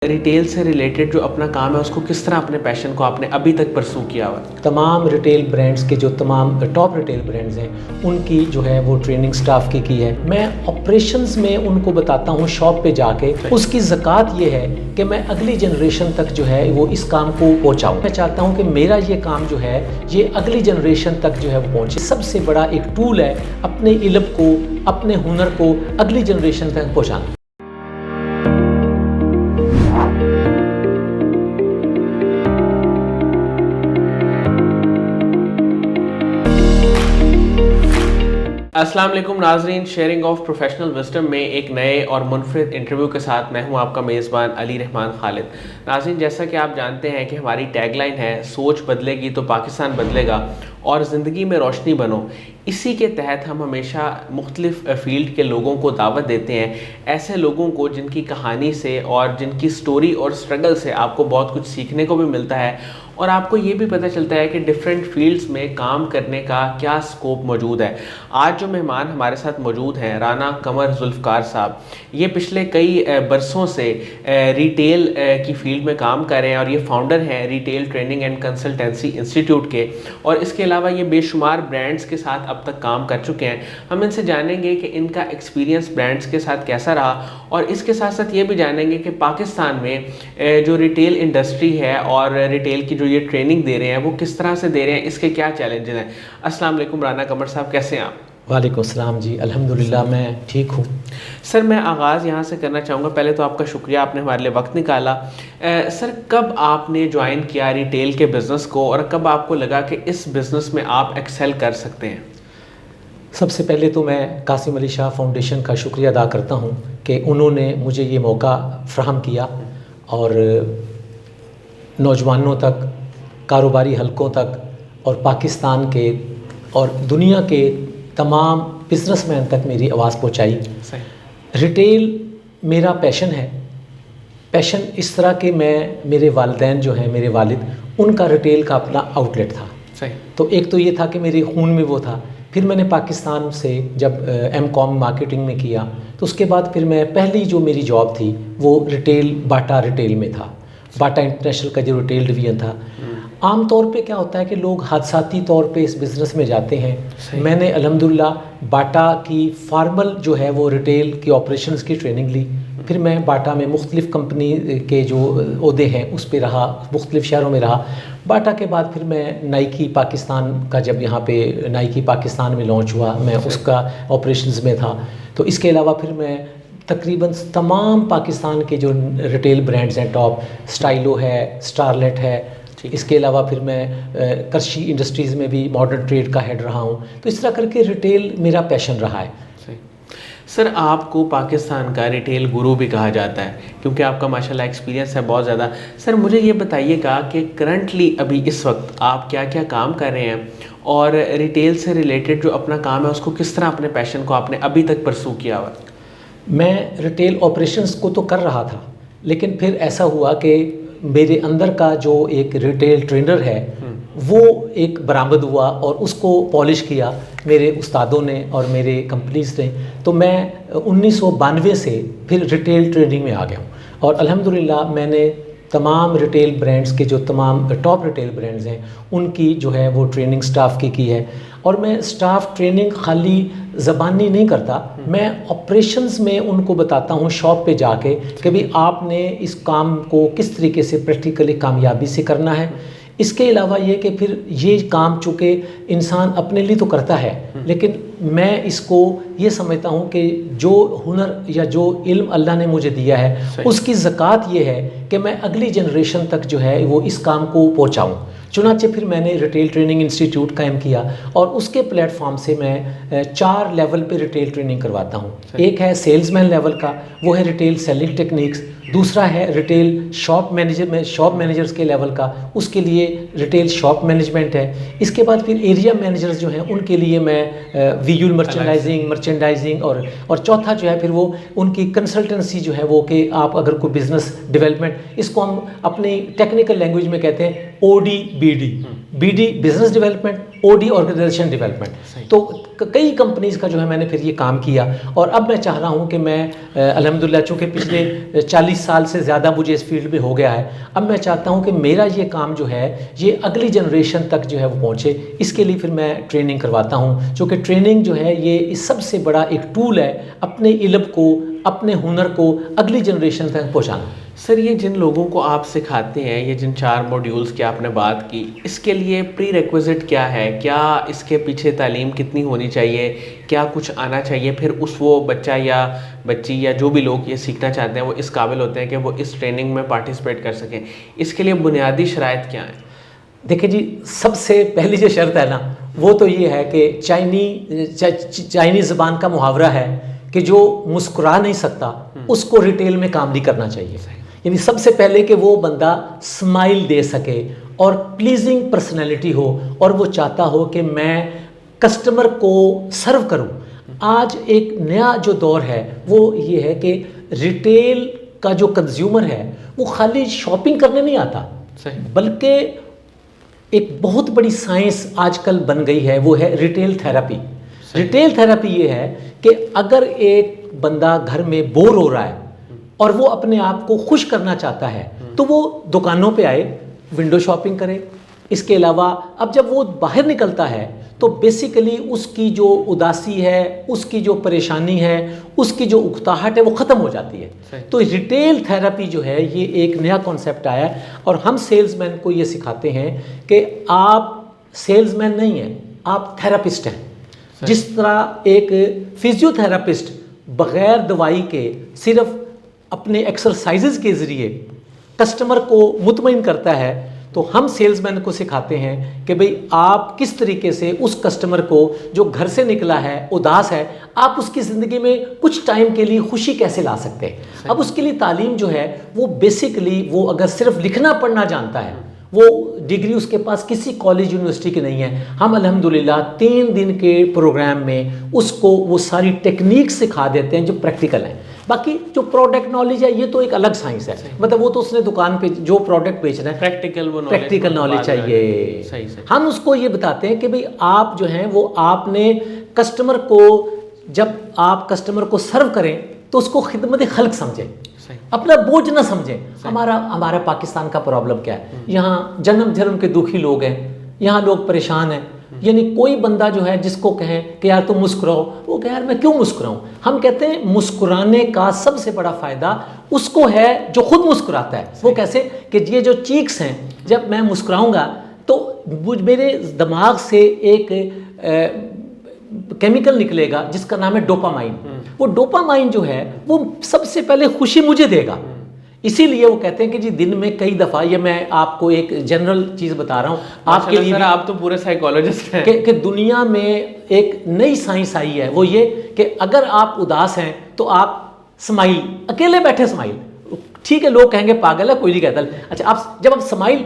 Retail سے related جو اپنا کام ہے اس کو کس طرح اپنے پیشن کو آپ نے ابھی تک پرسو کیا ہوا؟ تمام ریٹیل برانڈز کے جو تمام ٹاپ ریٹیل برانڈز ہیں ان کی جو ہے وہ ٹریننگ سٹاف کی ہے. میں آپریشنز میں ان کو بتاتا ہوں شاپ پہ جا کے. اس کی زکوٰۃ یہ ہے کہ میں اگلی جنریشن تک جو ہے وہ اس کام کو پہنچاؤں. میں چاہتا ہوں کہ میرا یہ کام جو ہے یہ اگلی جنریشن تک جو ہے وہ پہنچے. سب سے بڑا ایک ٹول ہے اپنے علم کو، اپنے ہنر کو اگلی جنریشن تک پہنچانا. السلام علیکم ناظرین، شیئرنگ آف پروفیشنل وزڈم میں ایک نئے اور منفرد انٹرویو کے ساتھ میں ہوں آپ کا میزبان علی رحمان خالد. ناظرین، جیسا کہ آپ جانتے ہیں کہ ہماری ٹیگ لائن ہے سوچ بدلے گی تو پاکستان بدلے گا اور زندگی میں روشنی بنو. اسی کے تحت ہم ہمیشہ مختلف فیلڈ کے لوگوں کو دعوت دیتے ہیں، ایسے لوگوں کو جن کی کہانی سے اور جن کی سٹوری اور سٹرگل سے آپ کو بہت کچھ سیکھنے کو بھی ملتا ہے اور آپ کو یہ بھی پتہ چلتا ہے کہ ڈیفرنٹ فیلڈز میں کام کرنے کا کیا سکوپ موجود ہے. آج جو مہمان ہمارے ساتھ موجود ہیں رانا قمر ذوالفقار صاحب، یہ پچھلے کئی برسوں سے ریٹیل کی فیلڈ میں کام کر رہے ہیں اور یہ فاؤنڈر ہیں retail training and consultancy institute کے، اور اس کے علاوہ یہ بے شمار برانڈز کے ساتھ اب تک کام کر چکے ہیں. ہم ان سے جانیں گے کہ ان کا ایکسپیرینس برانڈز کے ساتھ کیسا رہا، اور اس کے ساتھ ساتھ یہ بھی جانیں گے کہ پاکستان میں جو ریٹیل انڈسٹری ہے اور ریٹیل کی جو یہ ٹریننگ دے رہے ہیں وہ کس طرح سے دے رہے ہیں، اس کے کیا چیلنجز ہیں. السلام علیکم رانا قمر صاحب، کیسے ہیں آپ؟ وعلیکم السلام جی، الحمدللہ میں ٹھیک ہوں. سر میں آغاز یہاں سے کرنا چاہوں گا. پہلے تو آپ کا شکریہ، آپ نے ہمارے لیے وقت نکالا. سر کب آپ نے جوائن کیا ریٹیل کے بزنس کو اور کب آپ کو لگا کہ اس بزنس میں آپ ایکسل کر سکتے ہیں؟ سب سے پہلے تو میں قاسم علی شاہ فاؤنڈیشن کا شکریہ ادا کرتا ہوں کہ انہوں نے مجھے یہ موقع فراہم کیا اور نوجوانوں تک، کاروباری حلقوں تک اور پاکستان کے اور دنیا کے تمام بزنس مین تک میری آواز پہنچائی. ریٹیل میرا پیشن ہے. پیشن اس طرح کہ میرے والدین جو ہیں، میرے والد، ان کا ریٹیل کا اپنا آؤٹ لیٹ تھا. تو ایک تو یہ تھا کہ میرے خون میں وہ تھا. پھر میں نے پاکستان سے جب ایم کام مارکیٹنگ میں کیا تو اس کے بعد پھر میں پہلی جو میری جاب تھی وہ ریٹیل باٹا ریٹیل میں تھا. باٹا انٹرنیشنل کا جو ریٹیل ڈویژن تھا. عام طور پہ کیا ہوتا ہے کہ لوگ حادثاتی طور پہ اس بزنس میں جاتے ہیں. میں نے الحمدللہ باٹا کی فارمل جو ہے وہ ریٹیل کی آپریشنز کی ٹریننگ لی. پھر میں باٹا میں مختلف کمپنی کے جو عہدے ہیں اس پہ رہا، مختلف شہروں میں رہا. باٹا کے بعد پھر میں نائکی پاکستان کا، جب یہاں پہ نائکی پاکستان میں لانچ ہوا، میں اس کا آپریشنز میں تھا. تو اس کے علاوہ پھر میں تقریباً تمام پاکستان کے جو ریٹیل برانڈز ہیں ٹاپ، سٹائلو ہے، سٹارلیٹ ہے. اس کے علاوہ پھر میں کرشی انڈسٹریز میں بھی ماڈرن ٹریڈ کا ہیڈ رہا ہوں. تو اس طرح کر کے ریٹیل میرا پیشن رہا ہے. سر آپ کو پاکستان کا ریٹیل گرو بھی کہا جاتا ہے کیونکہ آپ کا ماشاءاللہ ایکسپیرینس ہے بہت زیادہ. سر مجھے یہ بتائیے گا کہ کرنٹلی ابھی اس وقت آپ کیا کیا کام کر رہے ہیں اور ریٹیل سے ریلیٹڈ جو اپنا کام ہے اس کو کس طرح اپنے پیشن کو آپ نے ابھی تک پرسو کیا ہوا؟ میں ریٹیل آپریشنز کو تو کر رہا تھا، لیکن پھر ایسا ہوا کہ میرے اندر کا جو ایک ریٹیل ٹرینر ہے وہ ایک برآمد ہوا اور اس کو پالش کیا میرے استادوں نے اور میرے کمپنیز نے. تو میں 1992 سے پھر ریٹیل ٹریننگ میں آ گیا ہوں اور الحمدللہ میں نے تمام ریٹیل برانڈز کے جو تمام ٹاپ ریٹیل برانڈز ہیں ان کی جو ہے وہ ٹریننگ سٹاف کی ہے. اور میں سٹاف ٹریننگ خالی زبانی نہیں کرتا، میں آپریشنز میں ان کو بتاتا ہوں شاپ پہ جا کے کہ بھی آپ نے اس کام کو کس طریقے سے پریکٹیکلی کامیابی سے کرنا ہے. اس کے علاوہ یہ کہ پھر یہ کام چونکہ انسان اپنے لیے تو کرتا ہے، لیکن میں اس کو یہ سمجھتا ہوں کہ جو ہنر یا جو علم اللہ نے مجھے دیا ہے اس کی زکوٰۃ یہ ہے کہ میں اگلی جنریشن تک جو ہے وہ اس کام کو پہنچاؤں. چنانچہ پھر میں نے ریٹیل ٹریننگ انسٹیٹیوٹ قائم کیا اور اس کے پلیٹ فارم سے میں 4 لیول پہ ریٹیل ٹریننگ کرواتا ہوں. ایک ہے سیلز مین لیول کا، وہ ہے ریٹیل سیلنگ ٹیکنیکس. دوسرا ہے ریٹیل شاپ مینیجرز کے لیول کا، اس کے لیے ریٹیل شاپ مینجمنٹ ہے. اس کے بعد پھر ایریا مینیجرز جو ہیں ان کے لیے میں ویژول مرچنڈائزنگ اور چوتھا جو ہے پھر وہ ان کی کنسلٹنسی جو ہے وہ کہ آپ اگر کوئی بزنس ڈیولپمنٹ، اس کو ہم اپنی ٹیکنیکل لینگویج میں کہتے ہیں OD BD. BD business development, OD organization development. تو کئی کمپنیز کا جو ہے میں نے پھر یہ کام کیا، اور اب میں چاہ رہا ہوں کہ میں الحمدللہ چونکہ پچھلے 40 سال سے زیادہ مجھے اس فیلڈ میں ہو گیا ہے، اب میں چاہتا ہوں کہ میرا یہ کام جو ہے یہ اگلی جنریشن تک جو ہے وہ پہنچے. اس کے لیے پھر میں ٹریننگ کرواتا ہوں، چونکہ ٹریننگ جو ہے یہ سب سے بڑا ایک ٹول ہے اپنے علم کو، اپنے ہنر کو اگلی جنریشن تک پہنچانا. سر یہ جن لوگوں کو آپ سکھاتے ہیں، یہ جن 4 موڈیولز کی آپ نے بات کی، اس کے لیے پری ریکویزٹ کیا ہے؟ کیا اس کے پیچھے تعلیم کتنی ہونی چاہیے؟ کیا کچھ آنا چاہیے؟ پھر وہ بچہ یا بچی یا جو بھی لوگ یہ سیکھنا چاہتے ہیں وہ اس قابل ہوتے ہیں کہ وہ اس ٹریننگ میں پارٹیسپیٹ کر سکیں؟ اس کے لیے بنیادی شرائط کیا ہیں؟ دیکھیں جی، سب سے پہلی جو شرط ہے نا وہ تو یہ ہے کہ چائنی زبان کا محاورہ ہے کہ جو مسکرا نہیں سکتا اس کو ریٹیل میں کام نہیں کرنا چاہیے. یعنی سب سے پہلے کہ وہ بندہ سمائل دے سکے اور پلیزنگ پرسنالٹی ہو، اور وہ چاہتا ہو کہ میں کسٹمر کو سرو کروں. آج ایک نیا جو دور ہے وہ یہ ہے کہ ریٹیل کا جو کنزیومر ہے وہ خالی شاپنگ کرنے نہیں آتا، بلکہ ایک بہت بڑی سائنس آج کل بن گئی ہے، وہ ہے ریٹیل تھیراپی. ریٹیل تھیراپی یہ ہے کہ اگر ایک بندہ گھر میں بور ہو رہا ہے اور وہ اپنے آپ کو خوش کرنا چاہتا ہے تو وہ دکانوں پہ آئے، ونڈو شاپنگ کرے. اس کے علاوہ اب جب وہ باہر نکلتا ہے تو بیسیکلی اس کی جو اداسی ہے، اس کی جو پریشانی ہے، اس کی جو اکتاہٹ ہے وہ ختم ہو جاتی ہے. تو ریٹیل تھیراپی جو ہے یہ ایک نیا کانسیپٹ آیا ہے، اور ہم سیلز مین کو یہ سکھاتے ہیں کہ آپ سیلز مین نہیں ہیں، آپ تھیراپسٹ ہیں. جس طرح ایک فزیو تھراپسٹ بغیر دوائی کے صرف اپنے ایکسرسائزز کے ذریعے کسٹمر کو مطمئن کرتا ہے، تو ہم سیلز مین کو سکھاتے ہیں کہ بھئی آپ کس طریقے سے اس کسٹمر کو جو گھر سے نکلا ہے، اداس ہے، آپ اس کی زندگی میں کچھ ٹائم کے لیے خوشی کیسے لا سکتے ہیں. اب اس کے لیے تعلیم جو ہے وہ بیسیکلی وہ اگر صرف لکھنا پڑھنا جانتا ہے، وہ ڈگری اس کے پاس کسی کالج یونیورسٹی کی نہیں ہے، ہم الحمدللہ 3 دن کے پروگرام میں اس کو وہ ساری ٹیکنیک سکھا دیتے ہیں جو پریکٹیکل ہیں. باقی جو پروڈکٹ نالج ہے یہ تو ایک الگ سائنس ہے، مطلب وہ تو اس نے دکان پہ جو پروڈکٹ بیچنا ہے پریکٹیکل نالج چاہیے. ہم اس کو یہ بتاتے ہیں کہ بھئی آپ جو ہیں وہ آپ نے کسٹمر کو، جب آپ کسٹمر کو سرو کریں تو اس کو خدمت خلق سمجھیں، اپنا بوجھ نہ سمجھیں. ہمارا پاکستان کا پرابلم کیا ہے؟ یہاں جنم دھرم کے دکھی لوگ ہیں، یہاں لوگ پریشان ہیں. یعنی کوئی بندہ جو ہے جس کو کہیں کہ یار تم مسکراؤ، وہ کہ یار میں کیوں مسکراؤں. ہم کہتے ہیں مسکرانے کا سب سے بڑا فائدہ اس کو ہے جو خود مسکراتا ہے. وہ کیسے کہ یہ جو چیکس ہیں، جب میں مسکراؤں گا تو میرے دماغ سے ایک کیمیکل نکلے گا جس کا نام ہے ڈوپامائن. وہ ڈوپامائن جو ہے وہ سب سے پہلے خوشی مجھے دے گا. اسی لیے وہ کہتے ہیں کہ جی دن میں کئی دفعہ، یہ میں آپ کو ایک جنرل چیز بتا رہا ہوں آپ کے لیے، آپ تو پورے سائیکالوجسٹ ہیں، کہ دنیا میں ایک نئی سائنس آئی ہے، وہ یہ کہ اگر آپ اداس ہیں تو آپ سمائل، اکیلے بیٹھے سمائل. ٹھیک ہے، لوگ کہیں گے پاگل ہے، کوئی نہیں کہتا. اچھا جب آپ سمائل،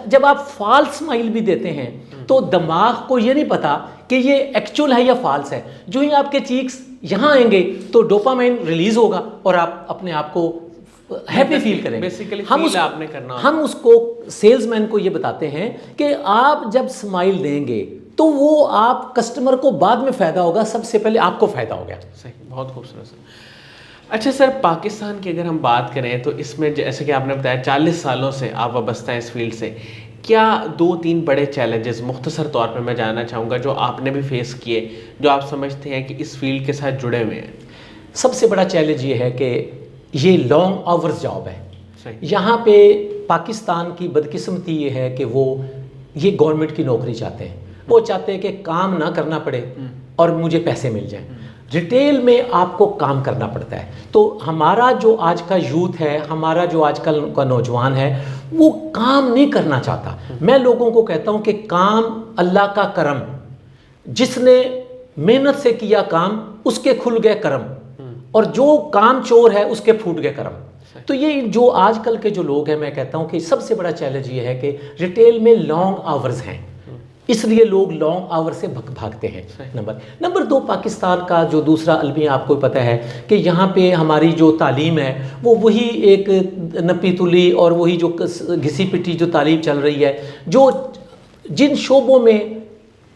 جب آپ فالس سمائل بھی دیتے ہیں تو دماغ کو یہ نہیں پتا کہ یہ ایکچول ہے یا فالس ہے. جو ہی آپ کے چیکس یہاں آئیں گے تو ڈوپامائن ریلیز ہوگا اور آپ اپنے آپ کو ہیپی فیل کریں گے. ہم اس کو سیلز مین کو یہ بتاتے ہیں کہ آپ جب سمائل دیں گے تو وہ آپ کسٹمر کو بعد میں فائدہ ہوگا، سب سے پہلے آپ کو فائدہ ہو گیا. صحیح، بہت خوبصورت سر. اچھا سر، پاکستان کی اگر ہم بات کریں تو اس میں جیسے کہ آپ نے بتایا 40 سالوں سے آپ وابستہ ہیں اس فیلڈ سے، کیا 2-3 بڑے چیلنجز مختصر طور پہ میں جاننا چاہوں گا جو آپ نے بھی فیس کیے، جو آپ سمجھتے ہیں کہ اس فیلڈ کے ساتھ جڑے ہوئے ہیں؟ سب سے بڑا چیلنج یہ ہے کہ یہ لانگ آورز جاب ہے. یہاں پہ پاکستان کی بدقسمتی یہ ہے کہ یہ گورنمنٹ کی نوکری چاہتے ہیں، وہ چاہتے ہیں کہ کام نہ کرنا پڑے اور مجھے پیسے مل جائیں. ریٹیل میں آپ کو کام کرنا پڑتا ہے. تو ہمارا جو آج کا یوتھ ہے، ہمارا جو آج کل کا نوجوان ہے، وہ کام نہیں کرنا چاہتا. میں لوگوں کو کہتا ہوں کہ کام اللہ کا کرم، جس نے محنت سے کیا کام اس کے کھل گئے کرم، اور جو کام چور ہے اس کے پھوٹ گئے کرم. تو یہ جو آج کل کے جو لوگ ہیں، میں کہتا ہوں کہ سب سے بڑا چیلنج یہ ہے کہ ریٹیل میں لانگ آورز ہیں، اس لیے لوگ لانگ آور سے بھاگتے ہیں. نمبر 2، پاکستان کا جو دوسرا المیہ آپ کو پتہ ہے کہ یہاں پہ ہماری جو تعلیم ہے وہ وہی ایک نپی تلی اور وہی جو گھسی پٹی جو تعلیم چل رہی ہے. جو جن شعبوں میں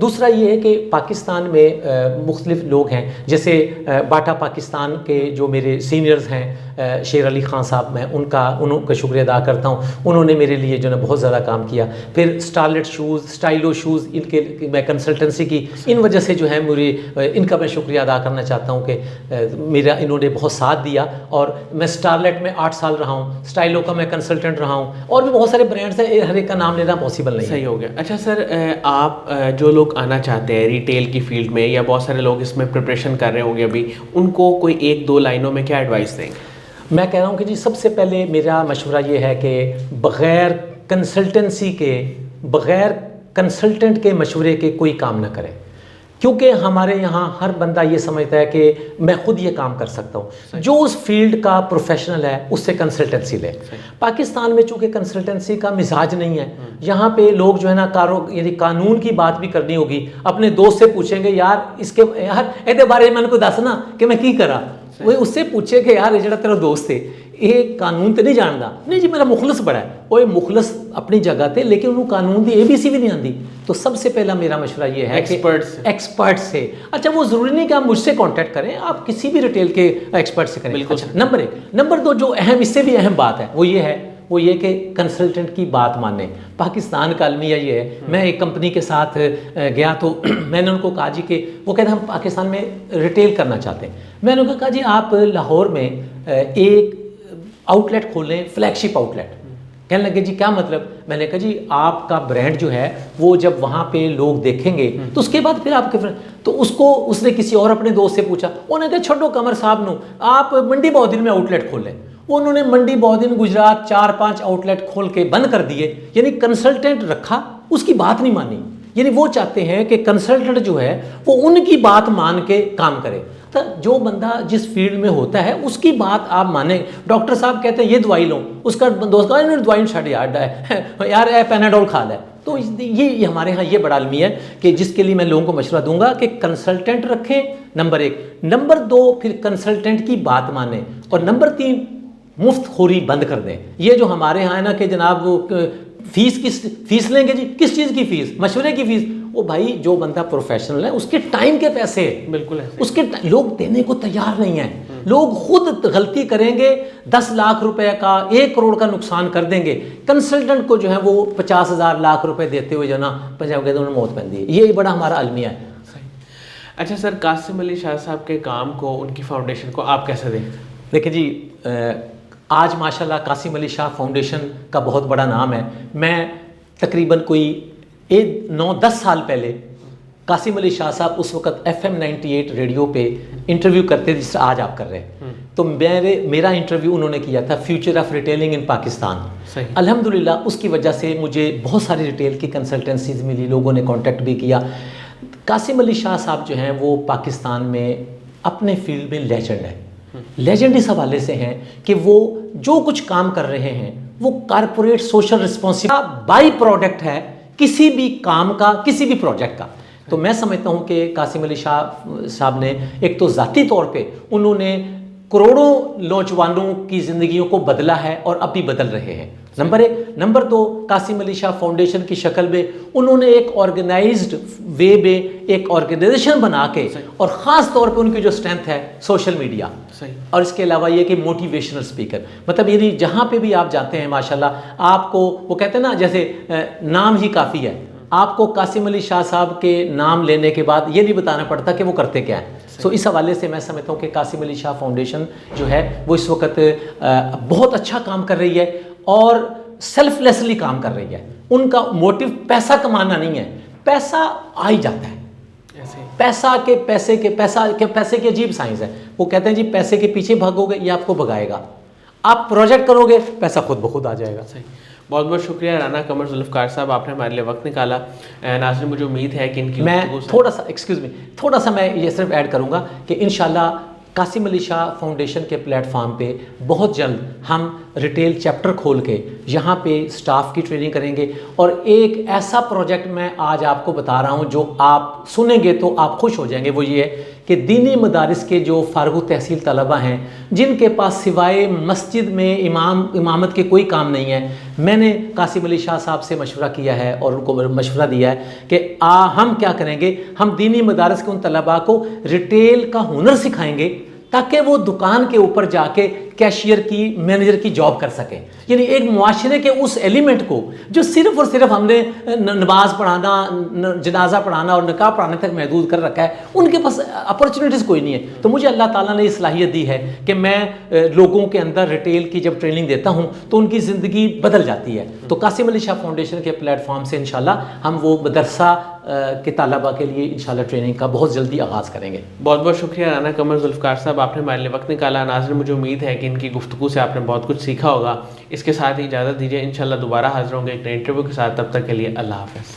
دوسرا یہ ہے کہ پاکستان میں مختلف لوگ ہیں، جیسے باٹا پاکستان کے جو میرے سینئرز ہیں شیر علی خان صاحب، میں ان کا شکریہ ادا کرتا ہوں، انہوں نے میرے لیے جو ہے بہت زیادہ کام کیا. پھر اسٹارلٹ شوز، اسٹائلو شوز، ان کے میں کنسلٹنسی کی، ان وجہ سے جو ہے میری ان کا میں شکریہ ادا کرنا چاہتا ہوں کہ میرا انہوں نے بہت ساتھ دیا. اور میں اسٹارلٹ میں 8 سال رہا ہوں، اسٹائلو کا میں کنسلٹنٹ رہا ہوں، اور بھی بہت سارے برانڈس ہیں، ہر ایک کا نام لینا پاسبل نہیں. صحیح ہو گیا. اچھا سر، آپ جو لوگ آنا چاہتے ہیں ریٹیل کی فیلڈ میں، یا بہت سارے لوگ اس میں پریپریشن کر رہے ہوں گے ابھی، ان کو کوئی 1-2 لائنوں میں کیا ایڈوائس دیں گے؟ میں کہہ رہا ہوں کہ جی سب سے پہلے میرا مشورہ یہ ہے کہ بغیر کنسلٹنسی کے، بغیر کنسلٹنٹ کے مشورے کے کوئی کام نہ کریں، کیونکہ ہمارے یہاں ہر بندہ یہ سمجھتا ہے کہ میں خود یہ کام کر سکتا ہوں. جو اس فیلڈ کا پروفیشنل ہے اس سے کنسلٹنسی لے. پاکستان میں چونکہ کنسلٹنسی کا مزاج نہیں ہے، یہاں پہ لوگ جو ہے نا یعنی قانون کی بات بھی کرنی ہوگی، اپنے دوست سے پوچھیں گے یار اس کے یار بارے میں ان کو دسنا کہ میں کی کرا، وہ اس سے پوچھے کہ یار یہ جڑا تیرا دوست ہے یہ قانون تو نہیں جانتا، نہیں جی میرا مخلص بڑا ہے، وہ مخلص اپنی جگہ تھے لیکن انہوں قانون دی ABC بھی نہیں آتی. تو سب سے پہلا میرا مشورہ یہ ہے کہ ایکسپرٹ سے. اچھا وہ ضروری نہیں کہ آپ مجھ سے کانٹیکٹ کریں، آپ کسی بھی ریٹیل کے ایکسپرٹ سے کریں. بالکل. نمبر 1. نمبر 2 جو اہم، اس سے بھی اہم بات ہے وہ یہ کہ کنسلٹنٹ کی بات مانیں. پاکستان کا المیہ یہ ہے، میں ایک کمپنی کے ساتھ گیا تو میں نے ان کو کہا جی کہ وہ کہتے ہیں ہم پاکستان میں ریٹیل کرنا چاہتے ہیں. میں نے ان کو کہا جی آپ لاہور میں ایک آؤٹ لیٹ کھول لیں، فلیگ شپ آؤٹ لیٹ. کہنے لگے جی کیا مطلب؟ میں نے کہا جی آپ کا برانڈ جو ہے وہ جب وہاں پہ لوگ دیکھیں گے تو اس کے بعد پھر آپ کے تو اس نے کسی اور اپنے دوست سے پوچھا، انہوں نے کہا چھوٹو قمر صاحب نو آپ منڈی بہودل میں آؤٹ لیٹ کھول لیں. انہوں نے منڈی بہودل گجرات 4-5 آؤٹ لیٹ کھول کے بند کر دیے. یعنی کنسلٹنٹ رکھا، اس کی بات نہیں مانی. یعنی وہ چاہتے ہیں کہ کنسلٹنٹ جو ہے وہ ان کی بات مان کے کام کرے. تو جو بندہ جس فیلڈ میں ہوتا ہے اس کی بات آپ مانیں. ڈاکٹر صاحب کہتے ہیں یہ دوائی لو، اس کا دوست کہا انہوں نے دوائی چھاڑ یار اے پیناڈول کھا لے. تو یہ ہمارے ہاں یہ بڑا عالمی ہے کہ جس کے لیے میں لوگوں کو مشورہ دوں گا کہ کنسلٹنٹ رکھیں. نمبر 1. نمبر 2 پھر کنسلٹنٹ کی بات مانیں. اور نمبر 3 مفت خوری بند کر دیں. یہ جو ہمارے ہاں ہے نا کہ جناب وہ فیس لیں گے جی، کس چیز کی فیس؟ مشورے کی فیس. وہ بھائی جو بندہ پروفیشنل ہے اس کے ٹائم کے پیسے بالکل اس کے لوگ دینے کو تیار نہیں ہیں. لوگ خود غلطی کریں گے، 10 لاکھ روپے کا 1 کروڑ کا نقصان کر دیں گے. کنسلٹنٹ کو جو ہے وہ 50,000 لاکھ روپے دیتے ہوئے جو نا پنجاب کے انہوں نے موت پہن دی. یہ بڑا ہمارا المیہ ہے. اچھا سر، قاسم علی شاہ صاحب کے کام کو، ان کی فاؤنڈیشن کو آپ کیسے دیکھتے ہیں؟ دیکھیں جی آج ماشاءاللہ قاسم علی شاہ فاؤنڈیشن کا بہت بڑا نام ہے. میں تقریباً کوئی 9-10 سال پہلے قاسم علی شاہ صاحب اس وقت FM 98 ریڈیو پہ انٹرویو کرتے تھے جس سے آج آپ کر رہے ہیں. تو میرا انٹرویو انہوں نے کیا تھا فیوچر آف ریٹیلنگ ان پاکستان. الحمدللہ اس کی وجہ سے مجھے بہت ساری ریٹیل کی کنسلٹنسیز ملی، لوگوں نے کانٹیکٹ بھی کیا. قاسم علی شاہ صاحب جو ہیں وہ پاکستان میں اپنے فیلڈ میں لیجنڈ ہیں. لیجنڈ اس حوالے سے ہیں کہ وہ جو کچھ کام کر رہے ہیں وہ corporate social responsibility by product ہے کسی بھی کام کا، کسی بھی پروجیکٹ کا. تو میں سمجھتا ہوں کہ قاسم علی شاہ صاحب نے ایک تو ذاتی طور پہ انہوں نے کروڑوں نوجوانوں کی زندگیوں کو بدلا ہے اور اب بھی بدل رہے ہیں. Number 1. Number 2 Qasim Ali Shah foundation کی شکل میں انہوں نے ایک آرگنائزڈ وے میں ایک آرگنائزیشن بنا کے، اور خاص طور پہ ان کی جو اسٹرینتھ ہے سوشل میڈیا، اور اس کے علاوہ یہ کہ موٹیویشنل اسپیکر. مطلب یعنی جہاں پہ بھی آپ جاتے ہیں ماشاءاللہ آپ کو وہ کہتے ہیں نا جیسے نام ہی کافی ہے. آپ کو قاسم علی شاہ صاحب کے نام لینے کے بعد یہ نہیں بتانا پڑتا کہ وہ کرتے کیا ہیں. سو اس حوالے سے میں سمجھتا ہوں کہ قاسم علی شاہ فاؤنڈیشن جو ہے وہ اس وقت بہت اچھا کام کر رہی ہے اور سیلف لیسلی کام کر رہی ہے. ان کا موٹیو پیسہ کمانا نہیں ہے، پیسہ آ ہی جاتا ہے. پیسے کی عجیب سائنس ہے. وہ کہتے ہیں جی پیسے کے پیچھے بھاگو گے یہ آپ کو بھگائے گا، آپ پروجیکٹ کرو گے پیسہ خود بخود آ جائے گا. بہت بہت شکریہ رانا قمر ذوالفقار صاحب، آپ نے ہمارے لیے وقت نکالا. ناظرین مجھے امید ہے کہ ان کی میں تھوڑا سا میں یہ صرف ایڈ کروں گا کہ انشاءاللہ قاسم علی شاہ فاؤنڈیشن کے پلیٹ فارم پہ بہت جلد ہم ریٹیل چیپٹر کھول کے یہاں پہ سٹاف کی ٹریننگ کریں گے. اور ایک ایسا پروجیکٹ میں آج آپ کو بتا رہا ہوں جو آپ سنیں گے تو آپ خوش ہو جائیں گے. وہ یہ ہے کہ دینی مدارس کے جو فارغ تحصیل طلبہ ہیں جن کے پاس سوائے مسجد میں امامت کے کوئی کام نہیں ہے، میں نے قاسم علی شاہ صاحب سے مشورہ کیا ہے اور ان کو مشورہ دیا ہے کہ ہم کیا کریں گے، ہم دینی مدارس کے ان طلباء کو ریٹیل کا ہنر سکھائیں گے تاکہ وہ دکان کے اوپر جا کے کیشیئر کی، مینیجر کی جاب کر سکیں. یعنی ایک معاشرے کے اس ایلیمنٹ کو جو صرف اور صرف ہم نے نماز پڑھانا، جنازہ پڑھانا اور نکاح پڑھانے تک محدود کر رکھا ہے، ان کے پاس اپرچونیٹیز کوئی نہیں ہے. تو مجھے اللہ تعالیٰ نے یہ صلاحیت دی ہے کہ میں لوگوں کے اندر ریٹیل کی جب ٹریننگ دیتا ہوں تو ان کی زندگی بدل جاتی ہے. تو قاسم علی شاہ فاؤنڈیشن کے پلیٹ فارم سے انشاءاللہ ہم وہ مدرسہ کے طلباء کے لیے انشاءاللہ ٹریننگ کا بہت جلدی آغاز کریں گے. بہت بہت شکریہ رانا قمر ذوالفقار صاحب، آپ نے ہمارے لیے وقت نکالا. ناظرین مجھے امید ہے کہ ان کی گفتگو سے آپ نے بہت کچھ سیکھا ہوگا. اس کے ساتھ ہی اجازت دیجیے، انشاءاللہ دوبارہ حاضر ہوں گے ایک نئے انٹرویو کے ساتھ. تب تک کے لیے اللہ حافظ.